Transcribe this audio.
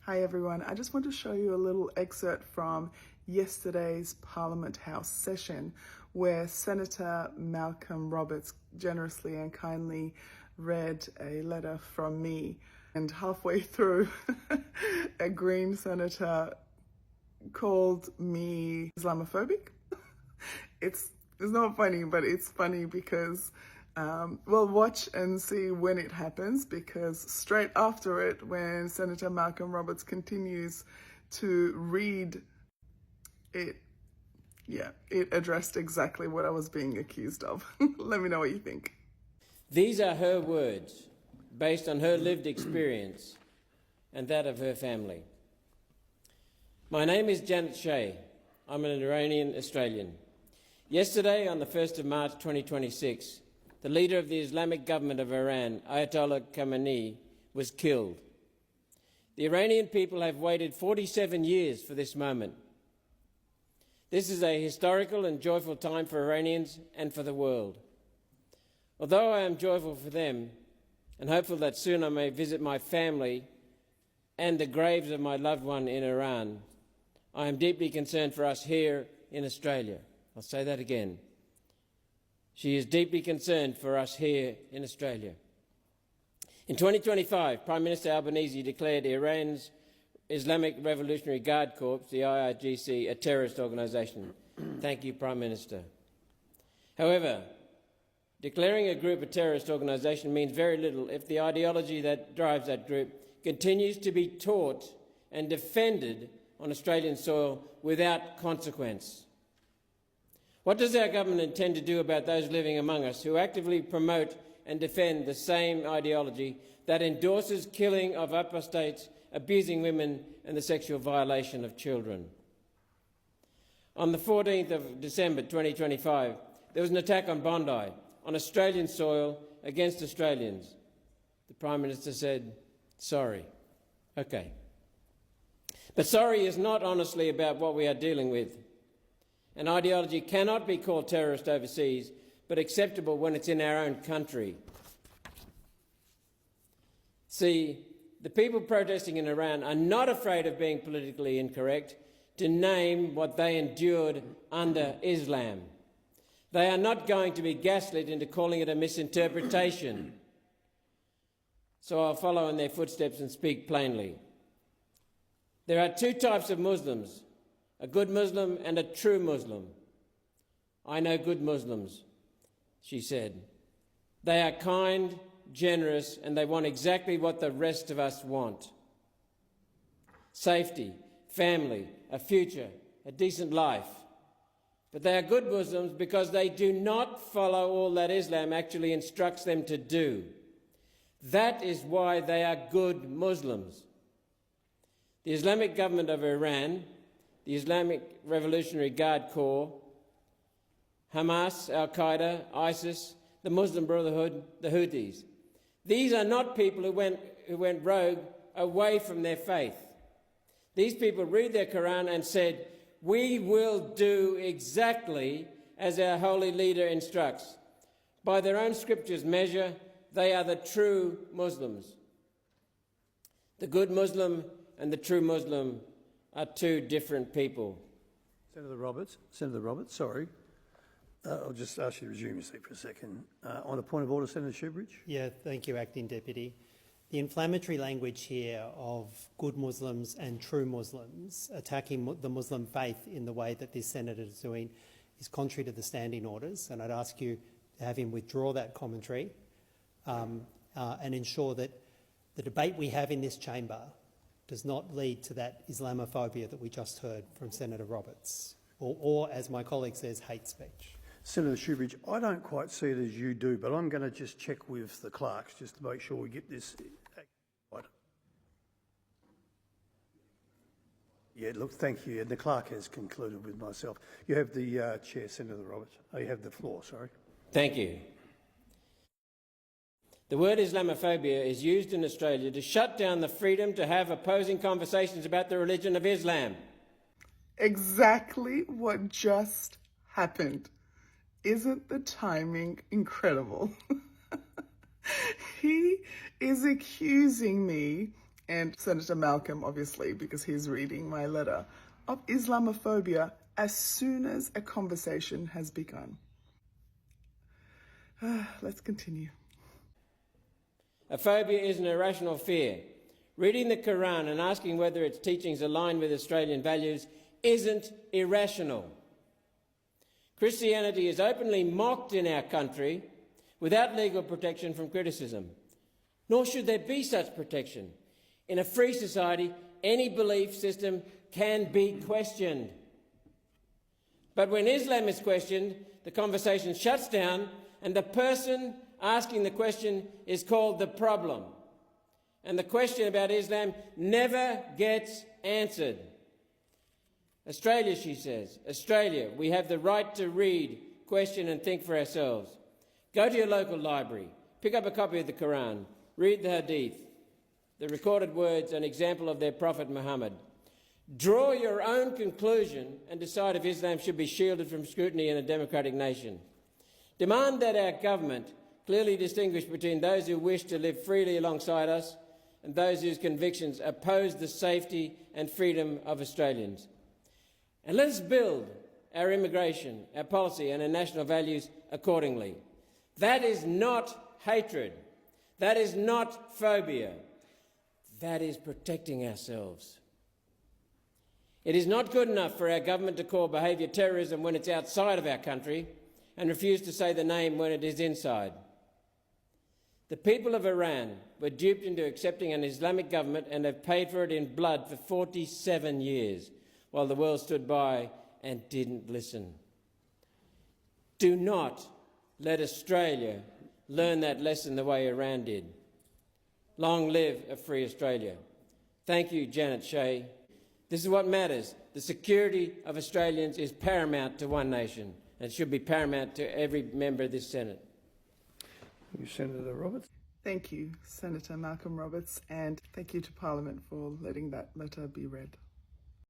Hi everyone, I just want to show you a little excerpt from yesterday's Parliament House session where Senator Malcolm Roberts generously and kindly read a letter from me, and halfway through a Green senator called me Islamophobic. It's not funny, but it's funny because well, watch and see when it happens, because straight after it, when Senator Malcolm Roberts continues to read it, it addressed exactly what I was being accused of. Let me know what you think. These are her words, based on her lived experience and that of her family. My name is Janet Shea. I'm an Iranian Australian. Yesterday, on the 1st of March 2026, the leader of the Islamic government of Iran, Ayatollah Khamenei, was killed. The Iranian people have waited 47 years for this moment. This is a historical and joyful time for Iranians and for the world. Although I am joyful for them and hopeful that soon I may visit my family and the graves of my loved one in Iran, I am deeply concerned for us here in Australia. I'll say that again. She is deeply concerned for us here in Australia. In 2025, Prime Minister Albanese declared Iran's Islamic Revolutionary Guard Corps, the IRGC, a terrorist organisation. Thank you, Prime Minister. However, declaring a group a terrorist organisation means very little if the ideology that drives that group continues to be taught and defended on Australian soil without consequence. What does our government intend to do about those living among us who actively promote and defend the same ideology that endorses killing of apostates, abusing women and the sexual violation of children? On the 14th of December 2025, there was an attack on Bondi, on Australian soil, against Australians. The Prime Minister said, sorry. Okay. But sorry is not honestly about what we are dealing with. An ideology cannot be called terrorist overseas, but acceptable when it's in our own country. See, the people protesting in Iran are not afraid of being politically incorrect to name what they endured under Islam. They are not going to be gaslit into calling it a misinterpretation. So I'll follow in their footsteps and speak plainly. There are two types of Muslims: a good Muslim and a true Muslim. I know good Muslims, she said. They are kind, generous, and they want exactly what the rest of us want: safety, family, a future, a decent life. But they are good Muslims because they do not follow all that Islam actually instructs them to do. That is why they are good Muslims. The Islamic government of Iran, the Islamic Revolutionary Guard Corps, Hamas, Al-Qaeda, ISIS, the Muslim Brotherhood, the Houthis. These are not people who went rogue away from their faith. These people read their Quran and said, we will do exactly as our holy leader instructs. By their own scriptures measure, they are the true Muslims. The good Muslim and the true Muslim are two different people. Senator Roberts, sorry. I'll just ask you to resume your seat for a second. On a point of order, Senator Shoebridge. Yeah, thank you, Acting Deputy. The inflammatory language here of good Muslims and true Muslims attacking the Muslim faith in the way that this senator is doing is contrary to the standing orders, and I'd ask you to have him withdraw that commentary and ensure that the debate we have in this chamber does not lead to that Islamophobia that we just heard from Senator Roberts, or as my colleague says, hate speech. Senator Shoebridge, I don't quite see it as you do, but I'm going to just check with the clerks just to make sure we get this right. Yeah, look, thank you. And the clerk has concluded with myself. You have the chair, Senator Roberts. Oh, you have the floor, sorry. Thank you. The word Islamophobia is used in Australia to shut down the freedom to have opposing conversations about the religion of Islam. Exactly what just happened. Isn't the timing incredible? He is accusing me and Senator Malcolm, obviously, because he's reading my letter, of Islamophobia as soon as a conversation has begun. Let's continue. A phobia is an irrational fear. Reading the Quran and asking whether its teachings align with Australian values isn't irrational. Christianity is openly mocked in our country without legal protection from criticism. Nor should there be such protection. In a free society, any belief system can be questioned. But when Islam is questioned, the conversation shuts down and the person asking the question is called the problem. And the question about Islam never gets answered. Australia, she says, Australia, we have the right to read, question and think for ourselves. Go to your local library, pick up a copy of the Quran, read the Hadith, the recorded words and example of their Prophet Muhammad. Draw your own conclusion and decide if Islam should be shielded from scrutiny in a democratic nation. Demand that our government clearly distinguish between those who wish to live freely alongside us and those whose convictions oppose the safety and freedom of Australians. And let us build our immigration, our policy and our national values accordingly. That is not hatred. That is not phobia. That is protecting ourselves. It is not good enough for our government to call behaviour terrorism when it's outside of our country and refuse to say the name when it is inside. The people of Iran were duped into accepting an Islamic government and have paid for it in blood for 47 years, while the world stood by and didn't listen. Do not let Australia learn that lesson the way Iran did. Long live a free Australia. Thank you, Janet Shea. This is what matters. The security of Australians is paramount to one nation and should be paramount to every member of this Senate. Thank you, Senator Roberts. Thank you, Senator Malcolm Roberts, and thank you to Parliament for letting that letter be read.